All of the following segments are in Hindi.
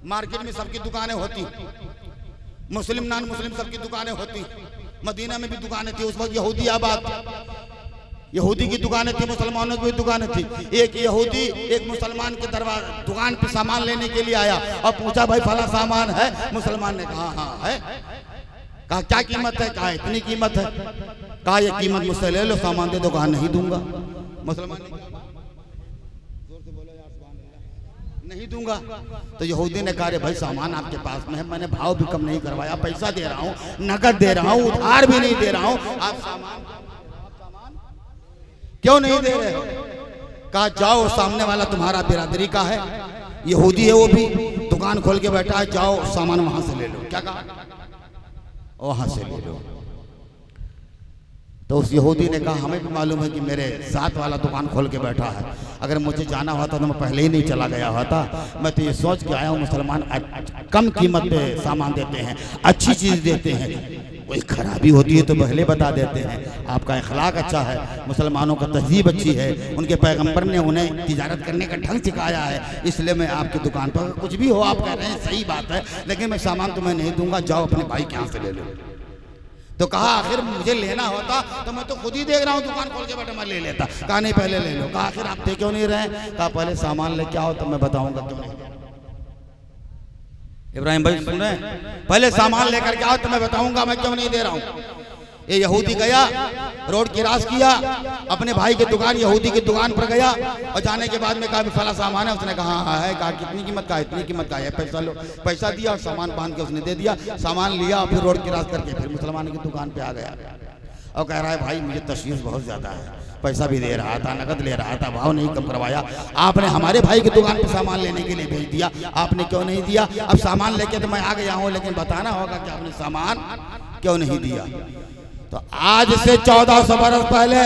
मार्केट में सबकी दुकानें होती, मुस्लिम नॉन मुस्लिम सबकी दुकानें होती। मदीना में भी दुकानें थी उस वक्त, यहूदी आबाद, यहूदी की दुकानें थी, मुसलमानों की भी दुकानें थी। एक यहूदी एक मुसलमान के दुकान पे सामान लेने के लिए आया और पूछा भाई फला सामान है? मुसलमान ने कहा हाँ है। कहा क्या कीमत है? कहा इतनी कीमत है। कहा ये कीमत मुझसे ले लो, सामान दे दो। कहा नहीं दूंगा। मुसलमान ने कहा जोर से बोलो यार सुभान अल्लाह, नहीं दूंगा। तो यहूदी ने कहा भाई सामान आपके पास में है, मैंने भाव भी कम नहीं करवाया, पैसा दे रहा हूँ, नकद दे रहा हूँ, उधार भी नहीं दे रहा हूँ, आप सामान क्यों नहीं दे रहे हो? कहा जाओ, सामने वाला तुम्हारा बिरादरी का है, यहूदी है, वो भी दुकान खोल के बैठा है, जाओ सामान वहां से ले लो। क्या कहा? वहां से ले लो। तो उस यहूदी ने कहा हमें भी मालूम है कि मेरे साथ वाला दुकान खोल के बैठा है, अगर मुझे जाना होता तो मैं पहले ही नहीं चला गया होता। मैं तो ये सोच के आया हूँ मुसलमान कम कीमत पे सामान देते हैं, अच्छी चीज़ देते हैं, कोई खराबी होती है तो पहले बता देते हैं। आपका अखलाक अच्छा है, मुसलमानों का तहजीब अच्छी है, उनके पैगंबर ने उन्हें तिजारत करने का ढंग सिखाया है, इसलिए मैं आपकी दुकान पर, कुछ भी हो आप कह रहे हैं सही बात है, लेकिन मैं सामान तुम्हें नहीं दूंगा, जाओ अपने भाई के यहाँ से ले लो। तो कहा आखिर मुझे लेना होता तो मैं तो खुद ही देख रहा हूँ, दुकान खोल के बैठा, मैं ले लेता। कहा नहीं पहले ले लो। कहा आखिर आप दे क्यों नहीं रहे? कहा पहले सामान लेके आओ तो मैं बताऊंगा क्यों नहीं। इब्राहिम भाई सुन रहे हैं? पहले सामान लेकर के आओ तो मैं बताऊंगा मैं क्यों नहीं दे रहा हूँ। ये यहूदी गया, रोड क्रॉस किया, अपने भाई की दुकान, यहूदी की दुकान पर गया और जाने के बाद में कहा फला सामान है? उसने कहा हाँ है। कहा कितनी कीमत का? इतनी कीमत का है। पैसा लो। पैसा दिया और सामान बांध के उसने दे दिया, सामान लिया और फिर रोड क्रॉस करके फिर मुसलमान की दुकान पे आ गया और कह रहा है भाई मुझे तशवीश बहुत ज़्यादा है, पैसा भी दे रहा था, नकद ले रहा था, भाव नहीं कम करवाया, आपने हमारे भाई की दुकान पे सामान लेने के लिए भेज दिया, आपने क्यों नहीं दिया? अब सामान लेके तो मैं आ गया हूँ, लेकिन बताना होगा कि आपने सामान क्यों नहीं दिया। तो आज से 1400 बरस पहले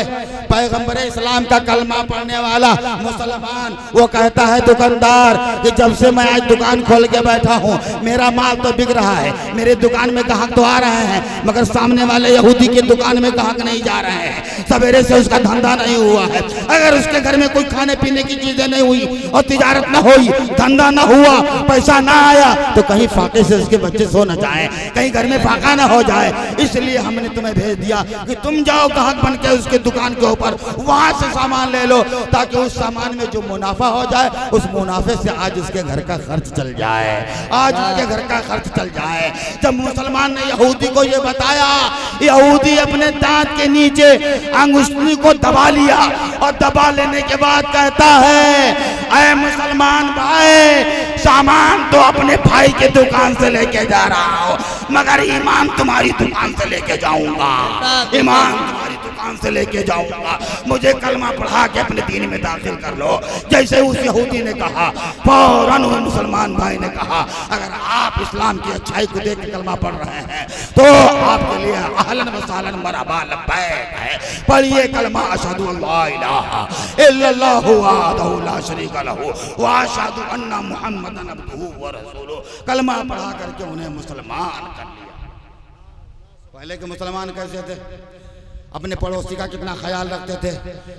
पैगंबर इस्लाम का कलमा पढ़ने वाला मुसलमान वो कहता है दुकानदार कि जब से मैं आज दुकान खोल के बैठा हूँ मेरा माल तो बिक रहा है, मेरे दुकान में ग्राहक तो आ रहे हैं, मगर सामने वाले यहूदी की दुकान में ग्राहक नहीं जा रहे हैं। सवेरे से उसका धंधा नहीं हुआ है, अगर उसके घर में कोई खाने पीने की चीजें नहीं हुई और तिजारत न हुई, धंधा न हुआ, पैसा ना आया तो कहीं फाके से उसके बच्चे सो न जाए, कहीं घर में फाका न हो जाए। इसलिए हमने तुम्हें भेज दिया कि तुम जाओ ग्राहक बन के उसके दुकान के ऊपर, वहां से सामान ले लो, ताकि उस सामान में जो मुनाफा हो जाए उस मुनाफे से आज उसके घर का खर्च चल जाए, आज उसके घर का खर्च चल जाए। जब मुसलमान ने यहूदी को ये बताया, यहूदी अपने दांत के नीचे अंगुष्ठी को दबा लिया और दबा लेने के बाद कहता है ऐ मुसलमान भाई, सामान तो अपने भाई के दुकान से लेके जा रहा हो, मगर ईमान तुम्हारी दुकान से लेके जाऊंगा, ईमान तुम्हारी दुकान से लेके जाऊंगा, मुझे कलमा पढ़ा के अपने दीन में दाखिल कर लो। जैसे उस यहूदी ने कहा, फौरन उस मुसलमान भाई ने कहा अगर आप इस्लाम की अच्छाई को देख के कलमा पढ़ रहे हैं तो आपके लिए अहलन व सहलन मरहबा लब्बैक है। पढ़िए कलमा अशहदु अल्ला इलाहा इल्लल्लाहु वहदहु ला शरीका लहू व अशहदु अन्ना मुहम्मदन अब्दुहु व रसूलुहु। कलमा पढ़ा करके उन्हें मुसलमान कर लिया। पहले के मुसलमान कैसे थे? अपने पड़ोसी का कितना ख्याल रखते थे,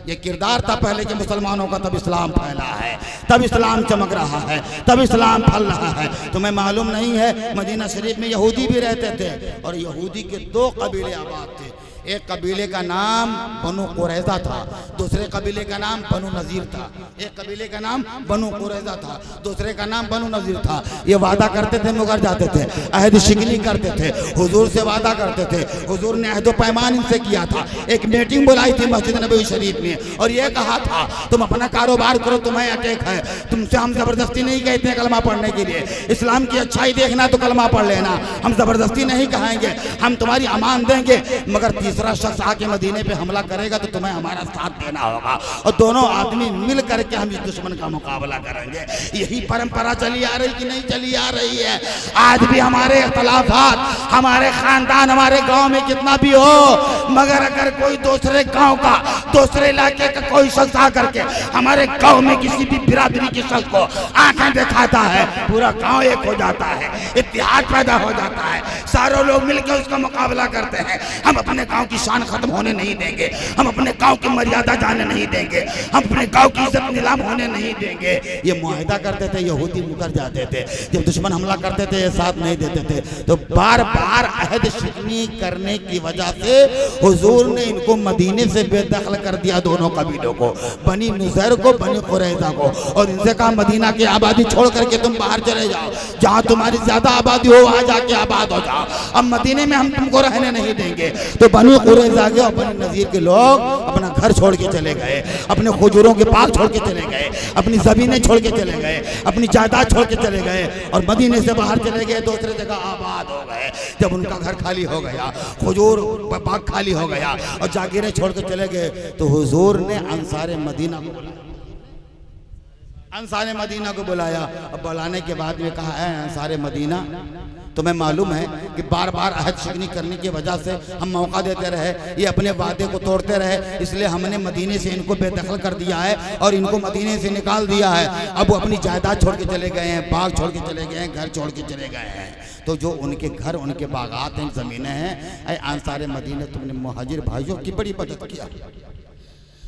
ये किरदार था पहले के मुसलमानों का। तब इस्लाम फैला है, तब इस्लाम चमक रहा है, तब इस्लाम फल रहा है। तुम्हें मालूम नहीं है मदीना शरीफ में यहूदी भी रहते थे और यहूदी के 2 कबीले आबाद थे। एक कबीले का नाम बनु कुरैज़ा था, दूसरे कबीले का नाम बनु नज़ीर था। एक कबीले का नाम बनु कुरैज़ा था, दूसरे का नाम बनु नज़ीर था। ये वादा करते थे मुकर जाते थे, अहद शिकनी करते थे, हुजूर से वादा करते थे। हुजूर ने अहद पैमान इनसे किया था। एक मीटिंग बुलाई थी मस्जिद नबवी शरीफ में और ये कहा था तुम अपना कारोबार करो, तुम्हें अटैक है, तुमसे हम जबरदस्ती नहीं कहते कलमा पढ़ने के लिए। इस्लाम की अच्छाई देखना तो कलमा पढ़ लेना, हम जबरदस्ती नहीं कहेंगे, हम तुम्हारी अमान देंगे, मगर तीसरा शख्स आके मदीने पे हमला करेगा तो तुम्हें हमारा साथ देना होगा और दोनों आदमी मिल करके हम इस दुश्मन का मुकाबला करेंगे। यही परंपरा चली आ रही कि नहीं चली आ रही है? आज भी हमारे इख्तलाफात, हमारे खानदान, हमारे गांव में कितना भी हो, मगर अगर कोई दूसरे गांव का, दूसरे इलाके का कोई शख्स आकर के हमारे गांव में किसी भी बिरादरी के शख्स को आंखें दिखाता है, पूरा गांव एक हो जाता है, इत्तेहाद पैदा हो जाता है, सारे लोग मिलकर उसका मुकाबला करते हैं। हम अपने गांव की शान खत्म होने नहीं देंगे, हम अपने गांव की मर्यादा जाने नहीं देंगे, हम अपने गांव की इज्जत नीलाम होने नहीं देंगे। ये मुआहिदा करते थे, यहूदी मुकर जाते थे। जब दुश्मन हमला करते थे ये साथ नहीं देते थे। तो बार बार अहद शिकनी करने की वजह से हुजूर ने इनको मदीने से बेदखल कर दिया, दोनों कबीलों को, बनी नुज़ैर को, बनी कुरैज़ा को, और इनसे कहा मदीना की आबादी छोड़ करके तुम बाहर चले जाओ, जहाँ तुम्हारी ज्यादा आबादी हो वहाँ जाके आबाद हो जाओ, अब मदीने में हम तुमको रहने नहीं देंगे। तो बनी कुरैज़ा के और बनी नज़ीर के लोग अपना घर छोड़ के चले गए, अपने खजूरों के बाग छोड़ के चले गए, अपनी ज़मीनें छोड़ के चले गए, अपनी जायदाद छोड़ के चले गए और मदीने से बाहर चले गए, दूसरे जगह आबाद हो गए। जब उनका घर खाली हो गया, खजूर बाग खाली हो गया और जागीरें छोड़ के चले गए, तो हुजूर ने अंसार मदीना को बुलाया, अंसार मदीना को बुलाया। अब बुलाने के बाद में कहा है अंसार मदीना, तुम्हें मालूम है कि बार बार अहद शिकनी करने की वजह से हम मौका देते रहे, ये अपने वादे को तोड़ते रहे, इसलिए हमने मदीने से इनको बेदखल कर दिया है और इनको मदीने से निकाल दिया है। अब वो अपनी जायदाद छोड़ के चले गए हैं, बाग छोड़ के चले गए हैं, घर छोड़ के चले गए हैं। तो जो उनके घर, उनके बागात हैं, ज़मीनें हैं, ऐ अंसार मदीना, तुमने मुहाजिर भाइयों की बड़ी मदद किया।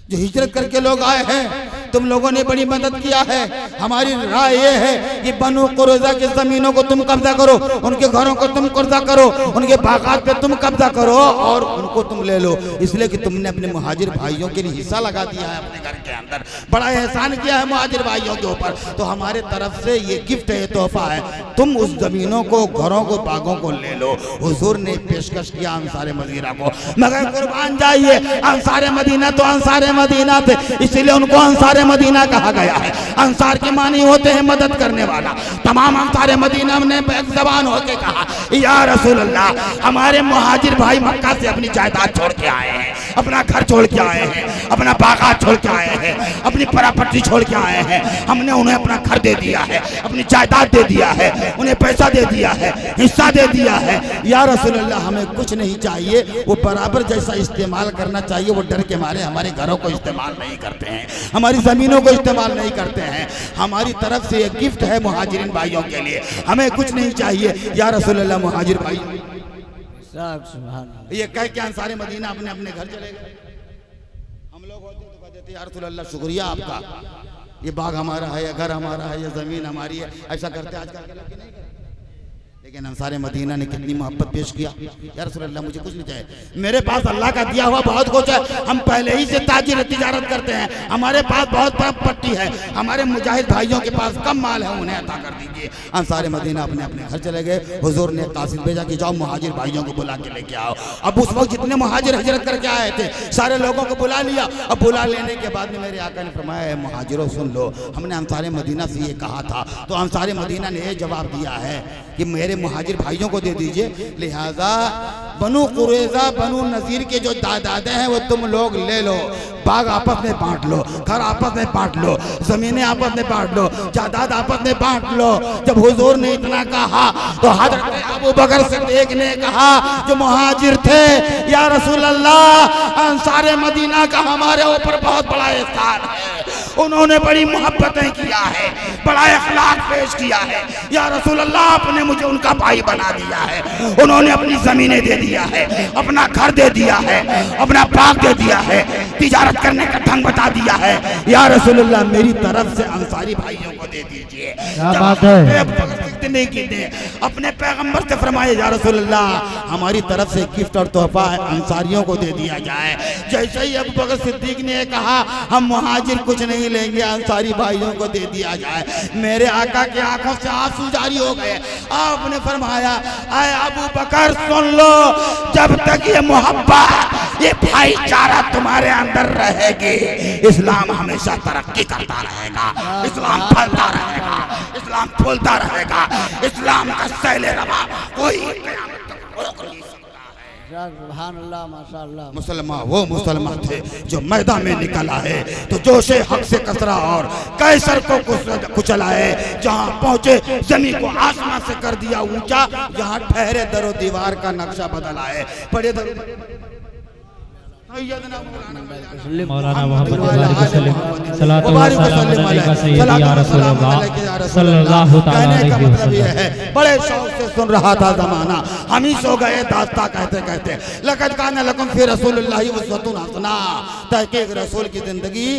जो हिजरत करके लोग आए हैं, तुम लोगों ने बड़ी मदद किया है। हमारी राय ये है कि बनु कुरैज़ा की जमीनों को तुम कब्जा करो, उनके घरों को तुम कब्जा करो, उनके बागात पे तुम कब्जा करो और उनको तुम ले लो, इसलिए कि तुमने अपने मुहाजिर भाइयों के लिए हिस्सा लगा दिया है अपने घर के अंदर, बड़ा एहसान किया है मुहाजिर भाइयों के ऊपर। तो हमारे तरफ से ये गिफ्ट है, ये तोहफा है, तुम उस जमीनों को, घरों को, बागों को ले लो। हुजूर ने पेशकश किया अंसार मदीना को, मगर कुर्बान जाइए, अंसार मदीना तो अंसार मदीना थे, इसीलिए उनको अंसार मदीना कहा गया है। अंसार के मानी होते हैं मदद करने वाला। तमाम अंसार मदीना ने एक ज़बान होकर कहा, या रसूल अल्लाह, हमारे मुहाजिर भाई मक्का से अपनी जायदाद छोड़ के आए हैं, अपना घर छोड़ के आए हैं, अपना बागात छोड़ के आए हैं, अपनी प्रॉपर्टी छोड़ के आए हैं। हमने उन्हें अपना घर दे दिया है, अपनी जायदाद दे दिया है, उन्हें पैसा दे दिया है, हिस्सा दे दिया है। या रसूल अल्लाह, हमें कुछ नहीं चाहिए, वो बराबर जैसा इस्तेमाल करना चाहिए, वो डर के मारे हमारे घरों को इस्तेमाल नहीं करते हैं, हमारी ज़मीनों को इस्तेमाल नहीं करते हैं। हमारी तरफ से एक गिफ्ट है मुहाजिरिन भाइयों के लिए, हमें कुछ नहीं चाहिए। या रसूल अल्लाह, मुहाजिर भाई ये कह के अंसार मदीना अपने अपने घर चले गए। हम लोग होते तो कहते थे या रसूल अल्लाह, शुक्रिया आपका, ये बाग हमारा है, ये घर हमारा है, ये ज़मीन हमारी है, ऐसा करते आजकल के लोग नहीं करते। लेकिन अंसार मदीना ने कितनी मोहब्बत पेश किया, या रसूल अल्लाह, मुझे कुछ नहीं चाहिए, मेरे पास अल्लाह का दिया हुआ बहुत कुछ है, हम पहले ही से ताजिर तिजारत करते हैं, हमारे पास बहुत प्रॉपर्टी है, हमारे मुजाहिद भाइयों के पास कम माल है, उन्हें अता कर दीजिए। अंसार मदीना अपने अपने घर चले गए। हुजूर ने कासिद भेजा कि जाओ मुहाजिर भाइयों को बुला के लेके आओ। अब उस वक्त जितने मुहाजिर हिजरत करके आए थे, सारे लोगों को बुला लिया। अब बुला लेने के बाद में मेरे आका ने फरमाया, मुहाजिरों सुन लो, हमने अंसार मदीना से ये कहा था, तो अंसार मदीना ने ये जवाब दिया है कि मेरे मुहाजिर भाइयों को दे दीजिए, लिहाजा बनु कुरैज़ा, बनु नज़ीर के जो दादादे हैं वो तुम लोग ले लो, बाग आपस में बांट लो, घर आपस में बांट लो, जमीनें आपस में बांट लो, जायदाद आपस में बांट लो। जब हुजूर ने इतना कहा तो हज़रत अबू बकर सिद्दीक़ ने कहा, जो मुहाजिर थे, या रसूल अल्लाह, अंसार मदीना का हमारे ऊपर बहुत बड़ा एहसान है, उन्होंने बड़ी मोहब्बतें किया है, बड़ा अखलाक पेश किया है। या रसूल अल्लाह, आपने मुझे उनका भाई बना दिया है, उन्होंने अपनी ज़मीनें दे दिया है, अपना घर दे दिया है, अपना बाग दे दिया है, तिजारत करने का ढंग बता दिया है। या रसूल अल्लाह, मेरी तरफ से अंसारी भाइयों को दे दीजिए। क्या बात है, नहीं की दे, अपने पैगंबर से फरमाए, या रसूल अल्लाह, हमारी तरफ से गिफ्ट और तोहफा अंसारियों को दे दिया जाए। जैसे ही अबू बकर सिद्दीक ने कहा, हम मुहाजिर कुछ नहीं लेंगे, अंसारी भाइयों को दे दिया जाए, मेरे आका की आंखों से आंसू जारी हो गए। आपने फरमाया, आए अबू बकर सुन लो, जब तक ये मोहब्बत, ये भाईचारा तुम्हारे अंदर रहेगी, इस्लाम हमेशा तरक्की करता रहेगा, इस्लाम फलता रहेगा, इस्लाम फूलता रहेगा, इस्लाम का सैले रवा कोई क़यामत तक रोक नहीं सकता है। सुभान अल्लाह, माशाअल्लाह। मुसलमान वो मुसलमान थे जो मैदान में निकला है तो जोशे हक से कसरा और कैसर को कुचला है, जहाँ पहुँचे जमीन को आसमान से कर दिया ऊंचा, जहाँ ठहरे दरो दीवार का नक्शा बदला है। पढ़े मौलाना मोहम्मद बड़े शौक से सुन रहा था जमाना, हम ही सो गए दास्ता कहते कहते। लक़द काना लकुम फी रसूलिल्लाहि उस्वतुन हसना, तहक़ीक़ रसूल की ज़िंदगी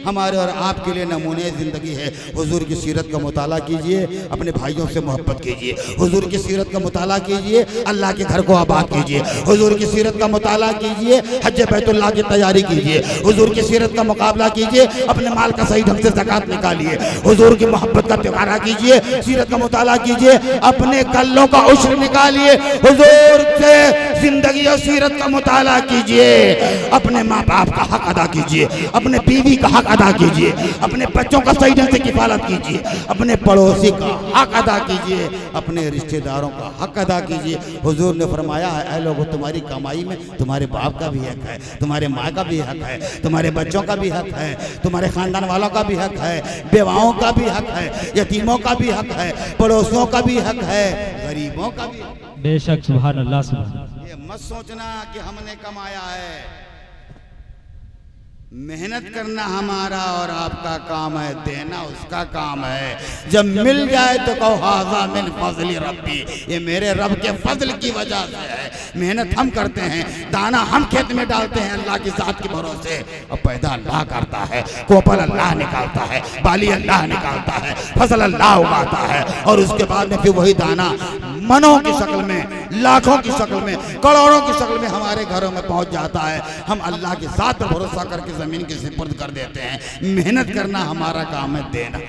हमारे और आपके लिए नमूने ज़िंदगी है। हुजूर की सीरत का मुताला कीजिए, अपने भाइयों से मोहब्बत कीजिए, हुजूर की सीरत का मुताला कीजिए, अल्लाह के घर को आबाद कीजिए, हुजूर की सीरत का मुताला कीजिए, हज बैतुल्लाह की तैयारी कीजिए, हुजूर की सीरत का मुकाबला कीजिए, अपने माल का सही ढंग से ज़कात निकालिए, हुजूर की मोहब्बत का त्योहारा कीजिए, सीरत का मुताला कीजिए, अपने कल्लों का उश्र निकालिए, हुजूर से जिंदगी और सीरत का मुताला कीजिए, अपने माँ बाप का हक अदा कीजिए, अपने बीवी का हक अदा कीजिए, अपने बच्चों का सही ढंग से किफालत कीजिए, अपने पड़ोसी का हक अदा कीजिए, अपने रिश्तेदारों का हक अदा कीजिए। हुजूर ने फरमाया है, ऐ लोगों तुम्हारी कमाई में तुम्हारे बाप का भी हक है, तुम्हारे माँ का भी हक है, तुम्हारे बच्चों का भी हक है, तुम्हारे खानदान वालों का भी हक है, बेवाओं का भी हक है, यतीमों का भी हक है, पड़ोसियों का भी हक है, गरीबों का भी। बेशक सुभान अल्लाह। सुभान। ये मत सोचना कि हमने कमाया है, मेहनत करना हमारा और आपका काम है, देना उसका काम है। जब मिल जाए तो कहो हाज़ा मिन फज़ली रब्बी, ये मेरे रब के फजल की वजह से है। मेहनत हम करते हैं, दाना हम खेत में डालते हैं अल्लाह की ज़ात के भरोसे, और पैदा अल्लाह करता है, कोपल अल्लाह निकालता है, बाली अल्लाह निकालता है, फसल अल्लाह उगाता है, और उसके बाद में फिर वही दाना मनों की शक्ल में, लाखों की शक्ल में, करोड़ों की शक्ल में हमारे घरों में पहुंच जाता है। हम अल्लाह के साथ भरोसा करके ज़मीन के सुपुर्द कर देते हैं। मेहनत करना हमारा काम है, देना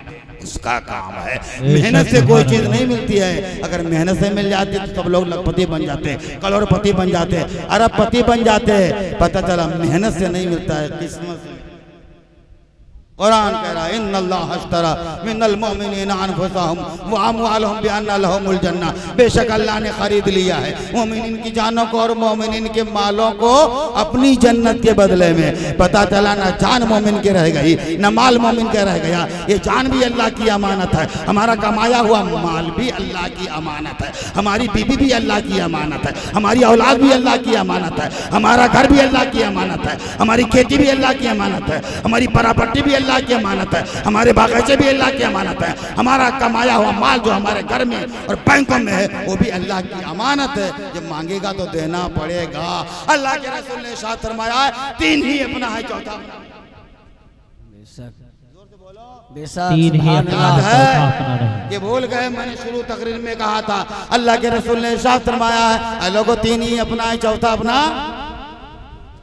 उसका काम है। मेहनत से कोई चीज़ नहीं मिलती है, अगर मेहनत से मिल जाती तो सब लोग लखपति बन जाते, करोड़पति बन जाते, अरबपति बन जाते। पता चला मेहनत से नहीं मिलता है, किस्मत से। कुरान कह रहा है इन्नल्लाह अश्तरा मिनल मुमिनीना अनफुसहुम व अमवालहुम बिअन्ना लहुमुल जन्नह, बेशक अल्लाह ने खरीद लिया है मोमिनीन की जानों को और मोमिनीन के मालों को अपनी जन्नत के बदले में। पता चला ना जान मोमिन के रह गई, न माल मोमिन के रह गया। ये जान भी अल्लाह की अमानत है, हमारा कमाया हुआ माल भी अल्लाह की अमानत है, हमारी बीवी भी अल्लाह की अमानत है, हमारी औलाद भी अल्लाह की अमानत है, हमारा घर भी अल्लाह की अमानत है, हमारी खेती भी अल्लाह की अमानत है, हमारी परापट्टी भी अल्लाह की अमानत है, हमारे बागीचे भी अल्लाह की अमानत है, हमारा कमाया हुआ माल जो हमारे घर में और बैंकों में है वो भी अल्लाह की अमानत है। जब मांगेगा तो देना पड़ेगा। अल्लाह के रसूल ने इरशाद फरमाया है, तीन ही अपना है, चौथा तीन ही अपना है। ये भूल गए, मैंने शुरू तकरीर में कहा था, अल्लाह के रसूल ने इरशाद फरमाया है, लोगों तीन ही अपना है, चौथा अपना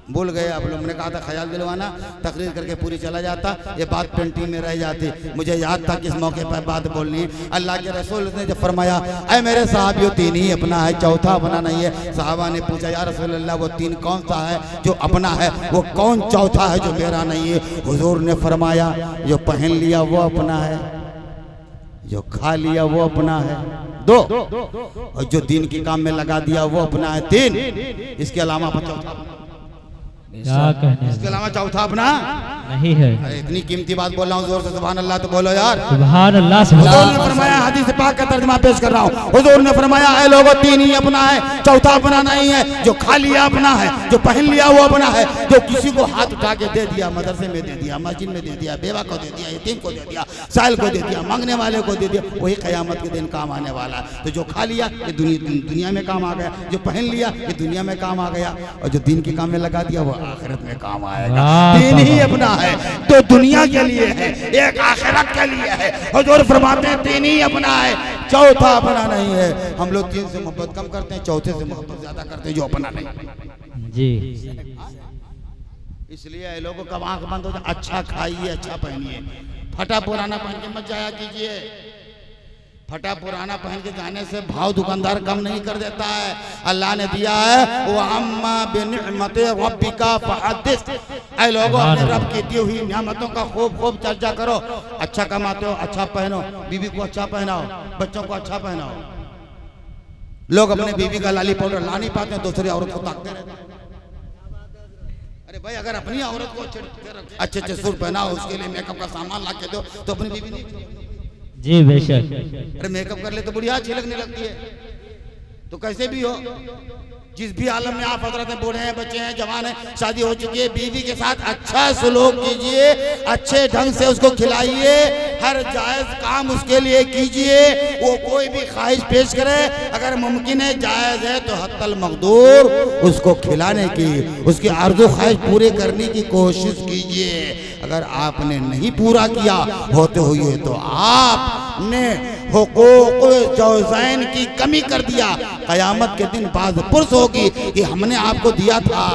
भूल गए। आप लोगों ने कहा था ख्याल दिलवाना, तकरीर करके पूरी चला जाता, ये बात पेंटिंग में रह जाती। मुझे याद था किस मौके पर बात बोलनी। अल्लाह के रसूल ने जब फरमाया, ऐ मेरे साहबियों तीन ही अपना है, चौथा अपना नहीं है। साहबा ने पूछा, या रसूल अल्लाह वो तीन कौन सा है जो अपना है, वो कौन चौथा है जो मेरा नहीं है? हुजूर ने फरमाया, जो पहन लिया वो अपना है, जो खा लिया वो अपना है, दो, और जो दीन के काम में लगा दिया वो अपना है, तीन। इसके अलावा चौथा क्या कहने, इसके अलावा चौथा अपना नहीं है। अरे इतनी कीमती बात बोल रहा हूँ, जोर से सुभान अल्लाह तो बोलो यार। सुभान अल्लाह। हुजूर ने फरमाया, हदीस पाक का तर्जुमा पेश कर रहा हूँ। हुजूर ने फरमाया, ऐ लोगों तीन ही अपना है, चौथा अपना नहीं है। जो खा लिया अपना है, जो पहन लिया वो अपना है, जो किसी को हाथ उठा के दे दिया, मदरसे में दे दिया, मस्जिद में दे दिया, बेवा को दे दिया, यतीम को दे दिया, साइल को दे दिया, मांगने वाले को दे दिया, वही क़यामत के दिन काम आने वाला है। तो जो खा लिया ये दुनिया में काम आ गया, जो पहन लिया ये दुनिया में काम आ गया, और जो दीन के काम में लगा दिया वो आखिरत में काम आएगा। तीन ही अपना है, तो दुनिया के लिए है, एक आखिरत के लिए है। हुजूर फरमाते हैं तीन ही अपना है, चौथा अपना नहीं है। हम लोग तीन से मोहब्बत कम करते हैं, चौथे से मोहब्बत ज्यादा करते हैं जो अपना नहीं जी। इसलिए लोगों का आंख बंद हो जाए, अच्छा खाइए, अच्छा पहनिए, फटा पुराना पहन के मत जाया कीजिए। फटा पुराना पहन के जाने से भाव दुकानदार कम नहीं कर देता है। अल्लाह ने दिया है, वो अम्मा बिनिअमति रब्बिका फहद्दिस, ऐ लोगों अपने रब की दी हुई नियामतों का खूब खूब चर्चा करो। अच्छा कमाते हो अच्छा पहनो, बीवी को अच्छा पहनाओ, बच्चों को अच्छा पहनाओ। लोग अपने बीवी का लाली पाउडर ला नहीं पाते, दूसरी औरत को ताकते रहते हैं। अरे भाई, अगर अपनी औरत को अच्छे अच्छे सूट पहनाओ, उसके लिए मेकअप का सामान ला के दो, तो अपनी बीवी नहीं जी बेशक। अरे मेकअप कर ले तो बुढ़िया अच्छी लगने लगती है, तो कैसे भी हो जिस भी आलम में आप हजरत हैं, बूढ़े हैं, बच्चे हैं, जवान हैं, शादी हो चुकी है, बीवी के साथ अच्छा सलूक कीजिए, अच्छे ढंग से उसको खिलाइए, हर जायज काम उसके लिए कीजिए। वो कोई भी ख्वाहिश पेश करे, अगर मुमकिन है, जायज है, तो हत्तल मकदूर उसको खिलाने की, उसकी आरज़ू ख्वाहिश पूरे करने की कोशिश कीजिए। अगर आपने नहीं पूरा किया होते हुए तो आपने हुकूक जौज़ैन की कमी कर दिया। क़यामत के दिन बाज़ पुरस होगी कि हमने आपको दिया था।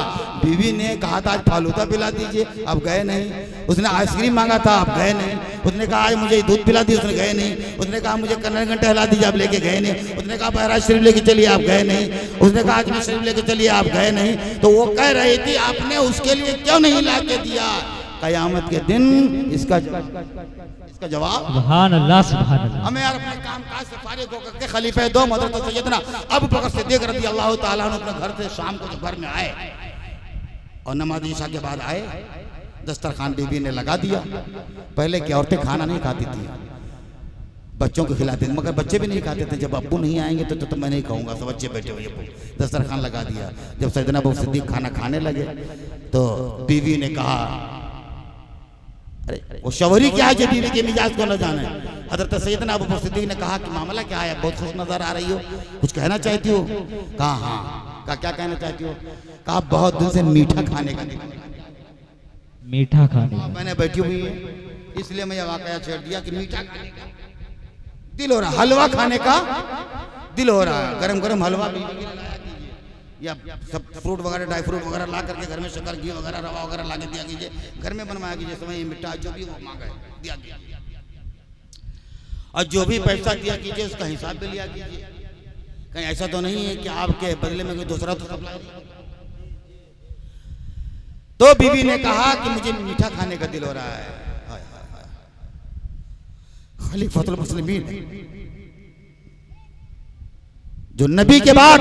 बीवी ने कहा था आज फालूदा पिला दीजिए, आप गए नहीं। उसने आइसक्रीम मांगा था, आप गए नहीं। उसने कहा आज मुझे दूध पिला दीजिए, उसने गए नहीं। उसने कहा मुझे कन्नड़ टहला दीजिए, आप लेके गए नहीं। उसने कहा बहराज शरीफ लेके चलिए, आप गए नहीं। उसने कहा अजमेर शरीफ लेके चलिए, आप गए नहीं। तो वो कह रही थी आपने उसके लिए क्यों नहीं ला के दिया। क़यामत के दिन इसका जवाब सुभान अल्लाह, सुभान अल्लाह। हमें यार अपने काम काज से फारिग होकर के खलीफे दो हज़रत सैयदना अबू बकर सिद्दीक़ रज़ियल्लाहु ताला अन्हु अपने घर से शाम को जब घर में आए और नमाज ईशा के बाद आए, दस्तरखान बीबी ने लगा दिया। पहले की औरतें खाना नहीं खाती थी, बच्चों को खिलाते थे, मगर बच्चे भी नहीं खाते थे। जब अब्बू नहीं आएंगे तो मैं नहीं खाऊंगा, सब बच्चे बैठे हुए। दस्तरखान लगा दिया। जब सैयदना अबू सिद्दीक़ खाना खाने लगे तो बीवी ने कहा, अरे वो शौहरी क्या है जो बीवी के मिजाज को न जाने। हज़रत सैयदना अबू बकर सिद्दीक़ ने कहा कि मामला क्या है, बहुत खुश नजर आ रही हो, कुछ कहना चाहती हो। कहा हाँ। कहा क्या कहना चाहती हो। कहा बहुत दिन से मीठा खाने का मीठा खाने का मैंने बैठी हुई है, इसलिए मैं ये वाकया छेड़ दिया कि मीठा खाने का दिल हो रहा, हलवा खाने का दिल हो रहा है। गरम गरम हलवा बीवी के लिए लाया कीजिए, या सब फ्रूट वगैरह ड्राई फ्रूट वगैरह ला करके घर में शक्कर घी वगैरह रवा वगैरह ला के दिया कीजिए, घर में बनवाया कीजिए। समय मिठाई जो भी वो मांगा है दिया कीजिए, और जो भी पैसा दिया कीजिए उसका हिसाब भी लिया कीजिए। कहीं ऐसा तो नहीं है कि आपके बदले में कोई दूसरा तो सप्लाई। तो बीवी ने कहा कि मुझे मीठा खाने का दिल हो रहा है। खलीफतुल मुस्लिमीन जो नबी के बाद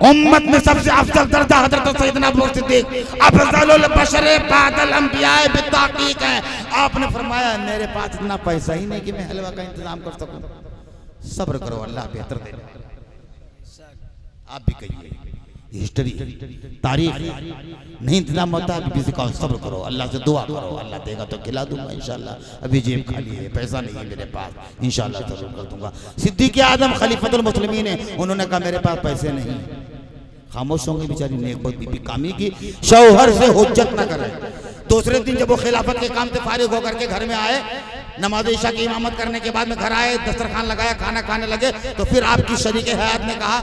उम्मत में सबसे अफजल दर्जा हजरत सैयदना अबू बकर सिद्दीक़ अफजलुल बशर बादल अंबिया बिताकीक है। आपने फरमाया मेरे पास इतना पैसा ही नहीं कि मैं हलवा का इंतजाम कर सकूं। सब्र करो, अल्लाह बेहतर दे। आप भी कहिए, हिस्ट्री तारीख नहीं इंतजाम होता है, किसी का सब्र करो, अल्लाह से दुआ करो, अल्लाह देगा तो खिला दूंगा इंशाल्लाह। अभी जेब खाली है, पैसा नहीं है मेरे पास, इंशाल्लाह जरूर कर दूंगा। सिद्दीक़ आज़म खलीफतुल मुस्लिमीन है, उन्होंने कहा मेरे पास पैसे नहीं। खामोश होंगे बेचारी नेक बीबी कामी की, शौहर से हुज्जत ना करे। दूसरे दिन जब वो खिलाफत के काम से फारिग होकर के घर में आए, नमाज ईशा की इमामत करने के बाद में घर आए, दस्तरखान लगाया, खाना खाने लगे, तो फिर आपकी शरीक हयात ने कहा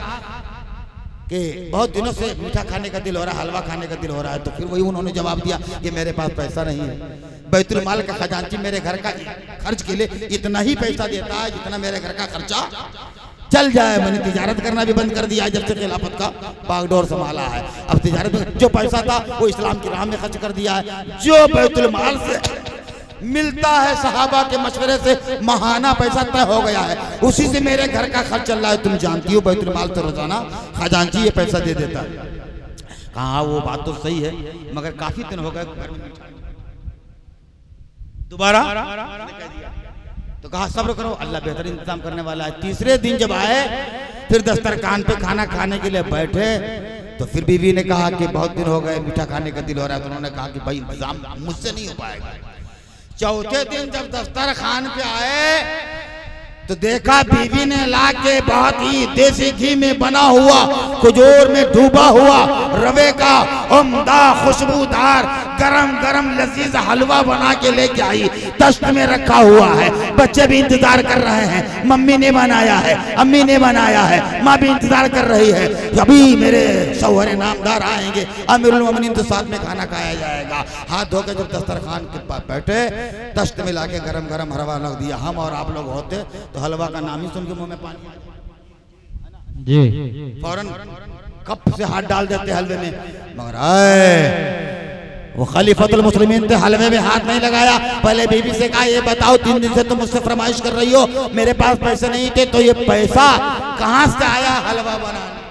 कि बहुत दिनों से मीठा खाने का दिल हो रहा है, हलवा खाने का दिल हो रहा है। तो फिर वही उन्होंने जवाब दिया कि मेरे पास पैसा नहीं है। बैतुल माल का खजांची मेरे घर का खर्च के लिए इतना ही पैसा देता है जितना मेरे घर का खर्चा चल जाए। मैंने तिजारत करना भी बंद कर दिया जब से खिलाफत का बागडोर संभाला है। अब तिजारत में जो पैसा था वो इस्लाम की राह में खर्च कर दिया है। जो बैतुल माल से मिलता है सहाबा के मशवरे से महाना पैसा तय हो गया है, उसी से मेरे घर का खर्च चल रहा है। तुम जानती हो बैतुल माल तो रोजाना खजांची ये पैसा दे देता है। कहा वो बात तो सही है, मगर काफी दिन हो गए घर में दोबारा तो कहा सब्र करो, अल्लाह बेहतर इंतजाम करने वाला है। तीसरे दिन जब आए, फिर दस्तरखान पे खाना खाने के लिए बैठे, तो फिर बीवी ने कहा कि बहुत दिन हो गए मीठा खाने का दिल हो रहा है। तो उन्होंने कहा कि भाई इंतजाम मुझसे नहीं हो पाएगा। चौथे दिन जब दस्तरखान पे आए तो देखा बीवी ने ला के बहुत ही देसी घी में बना हुआ, खजूर में डूबा हुआ रवे का उम्दा खुशबूदार गरम गरम लजीज हलवा बना के लेके आई। तश्त में रखा हुआ है, बच्चे भी इंतजार कर रहे हैं। मम्मी ने बनाया है, अम्मी ने बनाया है, माँ भी इंतजार कर रही है, अभी मेरे शौहर नामदार आएंगे, अमीरुल मोमिनीन तो साथ में खाना खाया जाएगा। हाथ धो के जब दस्तरखान के पास बैठे, तश्त में लाके गरम गरम हलवा रख दिया। हम और आप लोग होते तो हलवा का नाम ही सुन के मुंह में पानी जी, फौरन कप से हाथ डाल देते हलवे में। मगर आए वो खलीफतुल मुस्लिमीन थे, हलवे में हाथ नहीं लगाया। पहले बीबी से कहा ये बताओ 3 दिन से तुम मुझसे फरमाइश कर रही हो, मेरे पास पैसे नहीं थे, तो ये पैसा कहां से आया हलवा बनाने?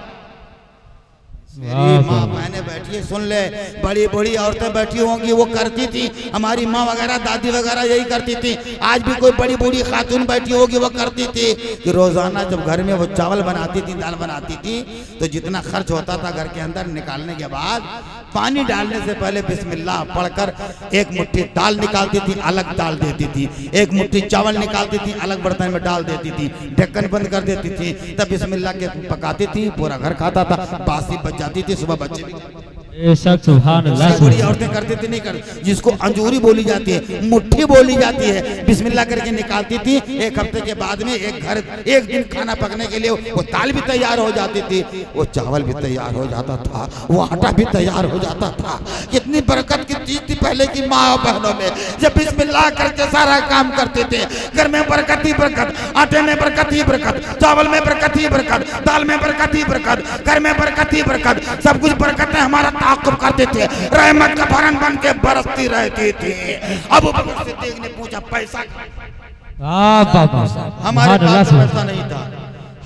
मेरी माँ बहनें बैठी है, सुन ले, बड़ी बड़ी औरतें बैठी होंगी, वो करती थी, हमारी माँ वगैरह दादी वगैरह यही करती थी। आज भी कोई बड़ी बूढ़ी खातून बैठी होगी, वो करती थी कि रोजाना जब घर में वो चावल बनाती थी, दाल बनाती थी, तो जितना खर्च होता था घर के अंदर, निकालने के बाद पानी डालने से पहले बिस्मिल्लाह पढ़कर एक मुट्ठी दाल निकालती थी, अलग डाल देती थी, एक मुट्ठी चावल निकालती थी, अलग बर्तन में डाल देती थी, ढक्कन बंद कर देती थी, तब बिस्मिल्लाह के पकाती थी, पूरा घर खाता था, बासी बच जाती थी, सुबह बच्चे सुभान अल्लाह। बड़ी औरतें करती थी, नहीं कर, जिसको अंजूरी बोली जाती है, मुट्ठी बोली जाती है, बिस्मिल्लाह करके निकालती थी। एक हफ्ते के बाद में एक दिन खाना पकने के लिए वो दाल भी तैयार हो जाती थी, वो चावल भी तैयार हो जाता था, वो आटा भी तैयार हो जाता था। कितनी बरकत की चीज थी पहले की माँ और बहनों में, जब बिस्मिल्लाह करके सारा काम करते थे। घर में बरकत ही बरकत, आटे में बरकत ही बरकत, चावल में बरकत ही बरकत, दाल में बरकत ही बरकत, घर में बरकत ही बरकत, सब कुछ बरकत है। हमारा ताक़ुब करते थे, रहमत का भरन बन के बरसती रहती थी। अबू बकर सिद्दीक ने पूछा पैसा, हमारे पास पैसा नहीं था।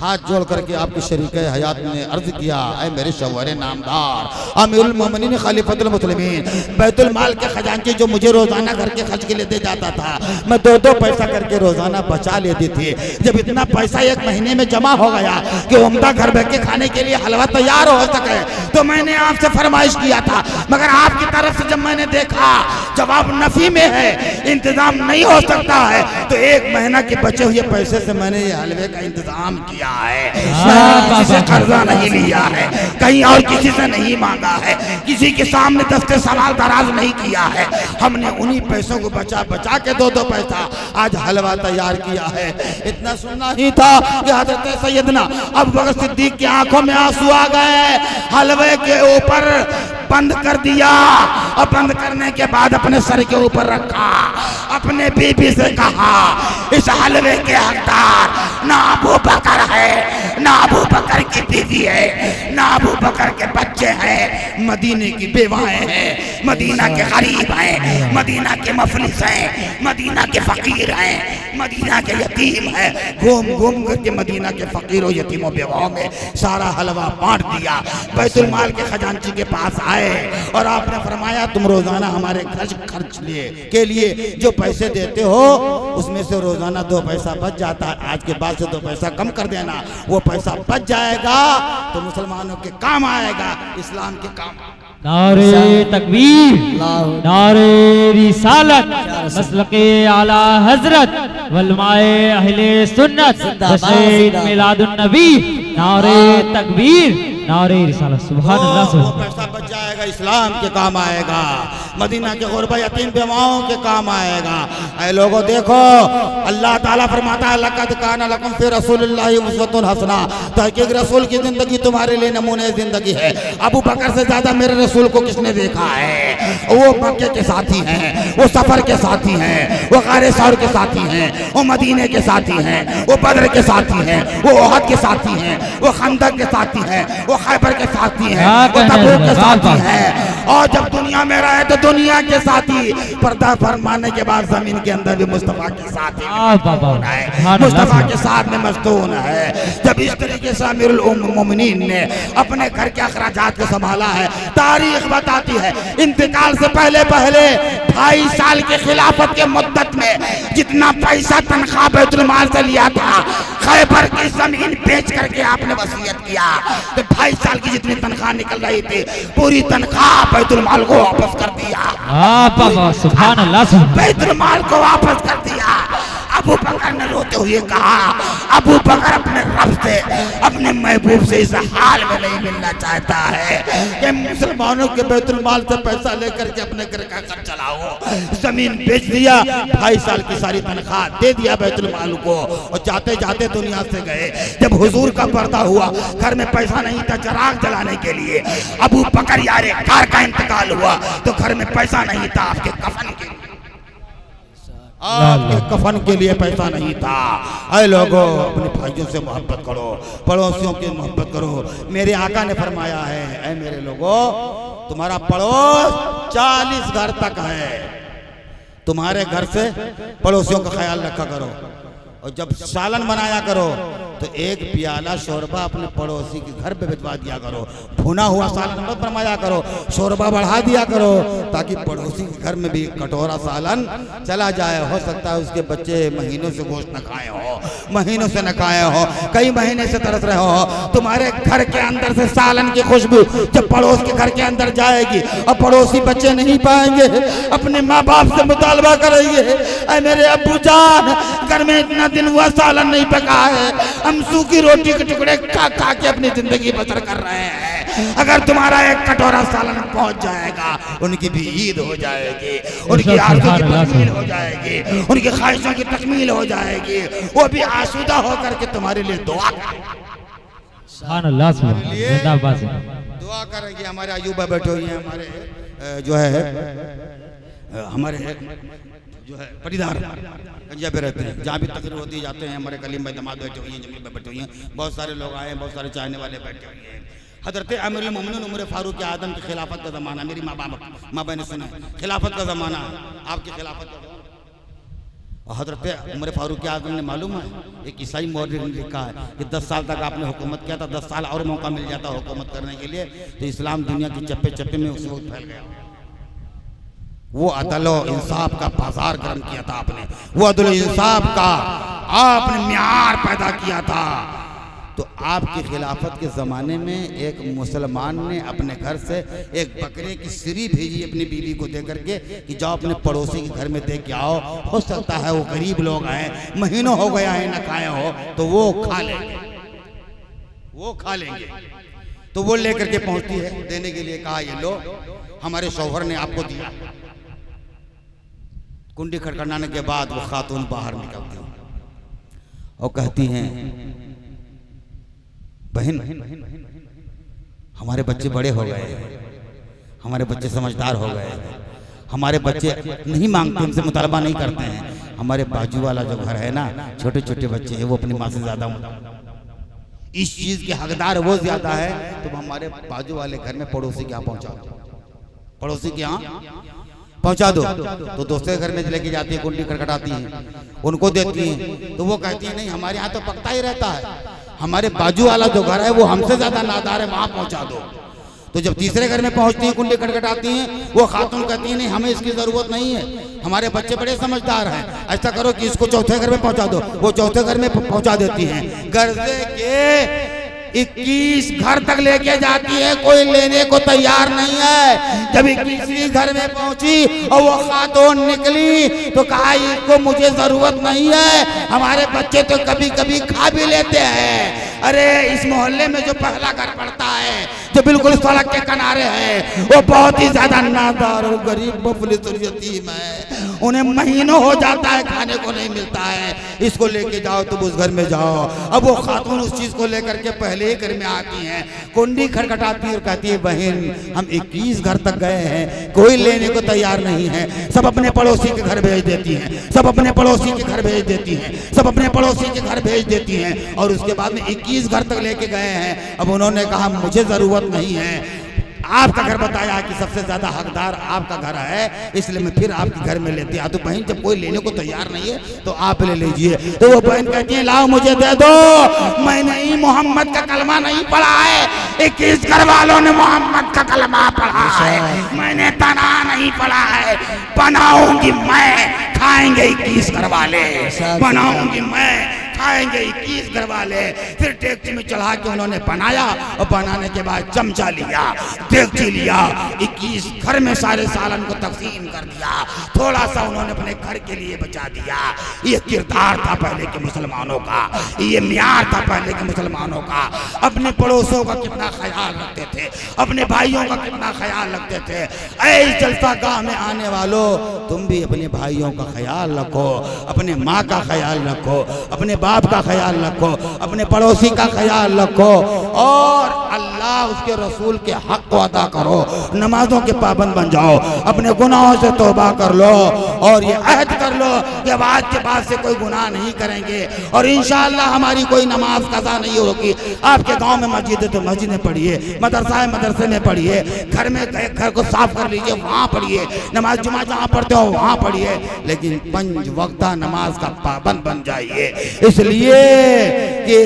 हाथ जोड़ करके आपके शरीक हयात ने अर्ज किया, ऐ मेरे शौहर नामदार अमीरुल मोमिनीन खलीफतुल मुस्लिमीन, बैतुल माल के खजांची जो मुझे रोजाना घर के खर्च के लिए दे जाता था, मैं 2-2 पैसा करके रोजाना बचा लेती थी। जब इतना पैसा एक महीने में जमा हो गया कि उम्दा घर बैठ के खाने के लिए हलवा तैयार हो सके, तो मैंने आपसे फरमाइश किया था, मगर आपकी तरफ से जब मैंने देखा जवाब नफी में है, इंतजाम नहीं हो सकता है, तो 1 महीना के बचे हुए पैसे से मैंने ये हलवे का इंतजाम किया है। किसी से कर्जा नहीं लिया है, कहीं और किसी से नहीं मांगा है, किसी के सामने दस्ते सवाल दराज नहीं किया है। हमने उन्हीं पैसों को बचा बचा के 2-2 पैसा आज हलवा तैयार किया है। इतना सुनना ही था कि हजरत सैयदना अबू बकर सिद्दीक की आंखों में आंसू आ गए, हलवे के ऊपर बंद कर दिया और बंद करने के बाद अपने सर के ऊपर रखा, अपने बीबी से कहा, इस हलवे के हकदार ना अबू बकर है, ना अबू बकर की बीवी है, ना अबू बकर के बच्चे हैं, मदीने की बेवाएं हैं, मदीना के गरीब हैं, मदीना के मफलिस हैं, मदीना के फकीर हैं, मदीना के यतीम हैं। घूम घूम करके मदीना के फकीरों यतीमों बेवाओं में सारा हलवा बांट दिया। बैतुल माल के खजांची के पास आए और आपने फरमाया, तुम रोजाना हमारे खर्च के लिए जो पैसे देते हो, उसमें से रोजाना 2 पैसा बच जाता है, आज के बाद से 2 पैसा कम कर देना, वो पैसा बच जाएगा तो मुसलमानों के काम आएगा, इस्लाम के काम। नारे तकबीर, नारे रिसालत, मसलके आला हजरत, वलमाए अहले सुन्नत, जश्न मिलादुन नबी, नारे तकबीर, नारे रिसालत, सुभान अल्लाह। वो पैसा बच जाएगा, इस्लाम के काम आएगा, मदीना के गुरबा यतीम बेवाओं के काम आएगा। ऐ लोगों देखो, अल्लाह ताला फरमाता है, लक़द काना लकुम फी रसूलिल्लाहि उस्वतुन हसना, तहकीक रसूल की जिंदगी तुम्हारे लिए नमूने जिंदगी है। अबू बकर से ज्यादा मेरे रसूल को किसने देखा है? वो मक्के के साथी हैं, वो सफर के साथी हैं, वो गारे सौर के साथी हैं, वो मदीने के साथी हैं, वो बद्र के साथी हैं, वो ओहद के साथी हैं, वो खंदक के साथी हैं, वो खैबर के साथी हैं, वो तबूक के साथी हैं। और जब दुनिया में रहे तो दुनिया के साथी, पर्दा फरमाने के बाद जमीन के अंदर भी मुस्तफा के साथ मुस्तफा के साथ में मस्तून है। जब इस तरीके से अमीरुल मोमिनीन ने अपने घर के अखराजात को संभाला है, तारीख बताती है इंतकाल से पहले 2.5 साल के खिलाफत के मुद्दत में जितना पैसा तनख्वाह बैतुल माल से लिया था, खैबर की जमीन बेच करके आपने वसीयत किया तो 2.5 साल की जितनी तनख्वाह निकल रही थी, पूरी तनख्वाह बैतुल माल को वापस कर दिया। सुभान अल्लाह, बैतुल माल को वापस कर दिया। अबू बकर ने रोते हुए कहा, अबू बकर अपने रब से, अपने महबूब से इस हाल में नहीं मिलना चाहता है कि मुसलमानों के बैतुल माल से पैसा लेकर के अपने घर का खर्च चलाओ। जमीन बेच दिया, 2.5 साल की सारी तनख्वाह दे दिया बैतुल माल को और जाते जाते दुनिया से गए। जब हुजूर का पर्दा हुआ, घर में पैसा नहीं था चिराग जलाने के लिए, अबू बकर यारे कार का इंतकाल हुआ तो घर में पैसा नहीं था आपके कफन के लिए, आपके कफन के लिए पैसा नहीं था। ऐ लोगों, अपने भाइयों से मोहब्बत करो, पड़ोसियों की मोहब्बत करो। मेरे आका ने फरमाया है, ऐ मेरे लोगों, तुम्हारा पड़ोस 40 घर तक है, तुम्हारे घर से पड़ोसियों का ख्याल रखा करो और जब सालन बनाया करो तो एक प्याला शोरबा अपने पड़ोसी के घर पे भिजवा दिया करो। भुना हुआ सालन मत फरमाया करो, शोरबा बढ़ा दिया करो, ताकि पड़ोसी के घर में भी कटोरा सालन चला जाए। हो सकता है उसके बच्चे महीनों से गोश्त न खाए हो, महीनों से न खाए हो, कई महीने से तरस रहे हो। तुम्हारे घर के अंदर से सालन की खुशबू जब पड़ोस के घर के अंदर जाएगी और पड़ोसी बच्चे नहीं पाएंगे, अपने माँ बाप से मुतालबा करेंगे, अरे मेरे अब्बू जान घर में इतना दिन हुआ सालन नहीं पका है, हम सूखी रोटी के टुकड़े खा खा के अपनी जिंदगी बसर कर रहे हैं। अगर तुम्हारा एक कटोरा सालन पहुंच जाएगा, उनकी भी ईद हो जाएगी, उनकी आरज़ू की तकमील हो जाएगी, उनकी ख्वाहिशों की तकमील हो जाएगी, वो भी आसूदा होकर के तुम्हारे लिए दुआ दुआ करेंगे। हमारे अयूबा बैठे हुए हैं, हमारे जो है हमारे जो है परिदार गंजा पे रहते हैं, जहाँ भी तकरीर होती जाते हैं, हमारे कलीम भाई दमाद बैठे हुए हैं, जमीन पे बैठे हुए हैं, बहुत सारे लोग आए हैं, बहुत सारे चाहने वाले बैठे हुए हैं। हज़रत अमीरुल मोमिनीन उमर फारूक आदम की खिलाफत का ज़माना, मेरी माँ बहन सुना खिलाफत का ज़माना है, आपकी खिलाफत का ज़माना। और हज़रत उमर फारूक आदम ने मालूम है, एक ईसाई मौलवी ने लिखा है कि 10 साल तक आपने हुकूमत किया था, 10 साल और मौका मिल जाता हुकूमत करने के लिए तो इस्लाम दुनिया की चप्पे चप्पे में उस वक्त फैल गया। वो अदल इंसाफ का बाजार गर्म किया था आपने, वो अदल इंसाफ का आपने म्यार पैदा किया था। तो आपकी खिलाफत के ज़माने में एक मुसलमान ने अपने घर से एक बकरे की सिरी भेजी अपनी बीवी को दे करके कि जाओ अपने पड़ोसी के घर में दे के आओ, हो सकता है वो गरीब लोग आए, महीनों हो गया है न खाए हो, तो वो खा लेंगे, वो खा लेंगे। तो वो लेकर के पहुंचती है, देने के लिए कहा ये लो हमारे शौहर ने आपको दिया। कुंडी खटखटाने के बाद वो खातून बाहर निकलती है और कहती हैं, बहन हमारे बच्चे बड़े हो गए, हमारे बच्चे समझदार हो गए, हमारे बच्चे नहीं मांगते, हमसे मुतालबा नहीं करते हैं। हमारे बाजू वाला जो घर है ना, छोटे छोटे बच्चे हैं, वो अपनी माँ से ज्यादा इस चीज के हकदार वो ज्यादा है। तो हमारे बाजू वाले घर में पड़ोसी के यहाँ पहुंचा दो, पड़ोसी के यहाँ पहुंचा दो। तो दोस्तों के घर में लेके जाती है, कुंडी खटखटाती है, उनको देती है। तो वो कहती है नहीं हमारे यहाँ तो पकता ही रहता है, हमारे बाजू वाला जो घर है वो हमसे ज्यादा नादार है, वहां पहुंचा दो। तो जब तीसरे घर में पहुंचती हैं, कुंडी खटखटाती हैं, वो खातून कहती है नहीं हमें इसकी जरूरत नहीं है, हमारे बच्चे बड़े समझदार हैं, ऐसा करो कि इसको चौथे घर में पहुंचा दो। वो चौथे घर में पहुंचा देती हैं। गर्जे के 21 घर तक लेके जाती है, कोई लेने को तैयार नहीं है। जब 21वीं घर में पहुंची और वो खातून निकली तो कहा इसको मुझे जरूरत नहीं है, हमारे बच्चे तो कभी कभी खा भी लेते हैं। अरे इस मोहल्ले में जो पहला घर पड़ता है, जो बिल्कुल सड़क के किनारे है, वो बहुत ही ज्यादा नादार और गरीब मुफलिस और यतीम है, उन्हें महीनों हो जाता है खाने को नहीं मिलता है, इसको लेके जाओ तुम उस घर में जाओ। अब वो खातून उस चीज को लेकर के पहले ही घर में आती हैं, कुंडी खटखटाती और कहती है बहन हम 21 घर तक गए हैं, कोई लेने को तैयार नहीं है, सब अपने पड़ोसी के घर भेज देती हैं, सब अपने पड़ोसी के घर भेज देती हैं, सब अपने पड़ोसी के घर भेज देती हैं। और उसके बाद में 21 घर तक लेके गए हैं। अब उन्होंने कहा मुझे जरूरत नहीं है, आपका घर बताया कि सबसे ज्यादा हकदार आपका घर है, इसलिए मैं फिर आपके घर में लेती हूँ। तो बहन जब कोई लेने को तैयार नहीं है तो आप ले लीजिए। तो वो बहन कहती है लाओ मुझे दे दो, मैंने ही मोहम्मद का कलमा नहीं पढ़ा है, 21 घर वालों ने मोहम्मद का कलमा पढ़ा है, मैंने तना नहीं पढ़ा है। बनाऊंगी मैं, खाएंगे 21 घर वाले, बनाऊंगी मैं, खाएंगे 21 घर वाले। फिर डेगची में चढ़ा के उन्होंने बनाया और बनाने के बाद चमचा लिया, डेगची लिया, 21 घर में सारे सालन को तकसीम कर दिया, थोड़ा सा उन्होंने अपने घर के लिए बचा दिया। ये किरदार था पहले के मुसलमानों का, ये म्यार था पहले के मुसलमानों का। अपने पड़ोसों का कितना ख्याल रखते थे, अपने भाइयों का कितना ख्याल रखते थे। ऐ जलसा गाह में आने वालों, तुम भी अपने भाइयों का ख्याल रखो, अपने माँ का ख्याल रखो, अपने बाप का ख्याल रखो, अपने पड़ोसी का ख्याल रखो, और अल्लाह उसके रसूल के हक को अदा करो, नमाजों के पाबंद बन जाओ, अपने गुनाहों से तौबा कर लो और ये अहद कर लो कि अब आज के बाद से कोई गुनाह नहीं करेंगे और इंशाअल्लाह हमारी कोई नमाज कज़ा नहीं होगी। आपके गांव में मस्जिद है तो मस्जिद में पढ़िए, मदरसा है मदरसे में पढ़िए, घर में घर को साफ कर लीजिए वहाँ पढ़िए, नमाज जुमा जहाँ पढ़ते हो वहाँ पढ़िए, लेकिन 5 वक्ता नमाज का पाबंद बन जाइए। इसलिए कि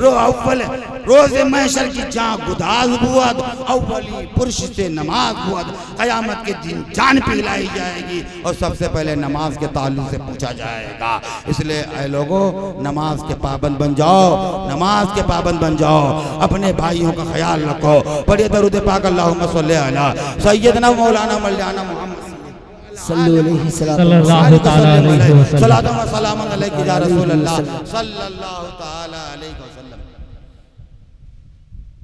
रोज महशर की जहाँ गुदाज बुआद अव्वली पुरुष से नमाज बुआद क़यामत के दिन जान पिलाई जाएगी और सबसे पहले नमाज के ताल्लुक से पूछा जाएगा। इसलिए ऐ लोगों, नमाज के पाबंद बन जाओ, नमाज के पाबंद बन जाओ, अपने भाइयों का ख्याल रखो। पढ़िए दरूद पाक अल्लाहुम्मा सल्ली अला सय्यदना मौलाना मौलाना मोहम्मद सल्लल्लाहु ताला अलैहि वसल्लम। सलातु व सलामुन अलैका या रसूलल्लाह सल्लल्लाहु ताला अलैहि वसल्लम।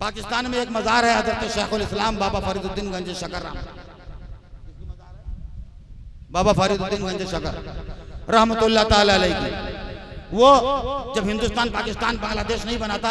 पाकिस्तान में एक मज़ार है हज़रत शेखुल इस्लाम बाबा फरीदुद्दीन गंज शकर, बाबा फरीदुद्दीन गंज शकर रहमतुल्लाह ताला अलैहि। वो जब हिंदुस्तान पाकिस्तान बांग्लादेश नहीं बना था